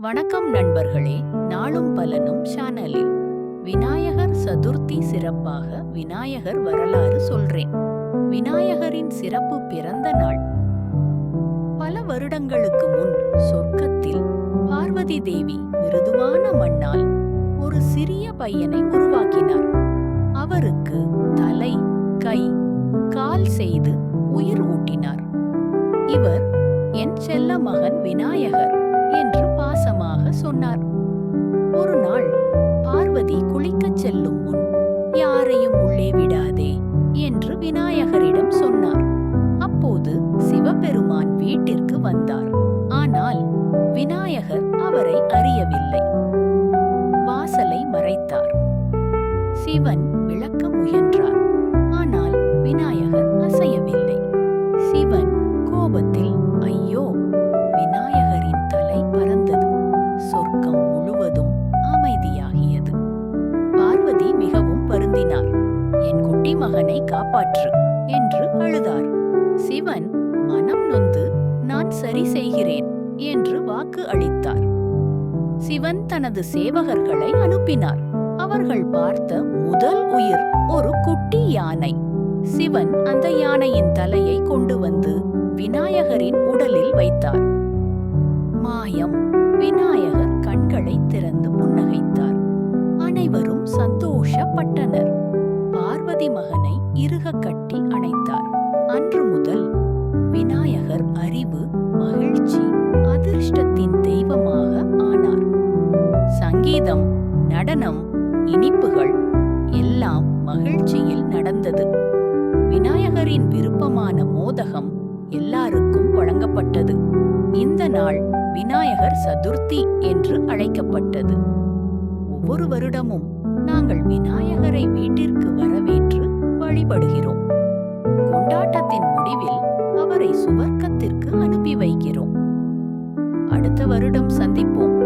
வணக்கம் நண்பர்களே, நாளும் பலனும் சேனலில் விநாயகர் சதுர்த்தி சிறப்பாக விநாயகர் வரலாறு சொல்றேன். விநாயகரின் சிறப்பு பிறந்த நாள். பல வருடங்களுக்கு முன் சொர்க்கத்தில் பார்வதி தேவி மிருதுவான மண்ணால் ஒரு சிறிய பையனை உருவாக்கினார். அவருக்கு தலை, கை, கால் செய்து உயிர் ஊட்டினார். இவர் என் செல்ல மகன் விநாயகர் என்று பாசமாக சொன்னார். ஒரு நாள் பார்வதி குளிக்கச் செல்லும் முன் யாரையும் உள்ளே விடாதே என்று விநாயகரிடம் சொன்னார். அப்போது சிவபெருமான் வீட்டிற்கு வந்தார். ஆனால் விநாயகர் அவரை அறியவில்லை. வாசலை மறைத்தார். சிவன் விளக்க முயன்றார். ஆனால் விநாயகர் அசையவில்லை. சிவன் கோபத்தில், ஐயோ! விநாயகரின் தலை பறந்தது. சொர்க்கம் முழுவதும் அமைதியாகியது. பார்வதி மிகவும் வருந்தினார். என் குட்டி மகனை காப்பாற்று என்று அழுதார். சிவன் மனம் நொந்து, நான் சரி செய்கிறேன் என்று வாக்கு அளித்தார். சிவன் தனது சேவகர்களை அனுப்பினார். அவர்கள் பார்த்த முதல் உயிர் ஒரு குட்டி யானை. சிவன் அந்த யானையின் தலையை கொண்டு வந்து விநாயகரின் உடலில் வைத்தார். மாயம். விநாயகர் கண்களை திறந்து புன்னகைத்தார். அனைவரும் சந்தோஷப்பட்டனர். பார்வதி மகனை இறுக கட்டி அணைத்தார். அன்று முதல் விநாயகர் அறிவு, மகிழ்ச்சி, அதிர்ஷ்டத்தின் தெய்வமாக ஆனார். சங்கீதம், நடனம், இனிப்புகள் எல்லாம் மகிழ்ச்சியில் நடந்தது. விநாயகரின் விருப்பமான மோதகம் எல்லாருக்கும் வழங்கப்பட்டது. இந்த நாள் விநாயகர் சதுர்த்தி என்று அழைக்கப்பட்டது. ஒவ்வொரு வருடமும் நாங்கள் விநாயகரை வீட்டிற்கு வரவேற்று வழிபடுகிறோம். கொண்டாட்டத்தின் முடிவில் அவரை சுவர்க்கத்திற்கு அனுப்பி வைக்கிறோம். அடுத்த வருடம் சந்திப்போம்.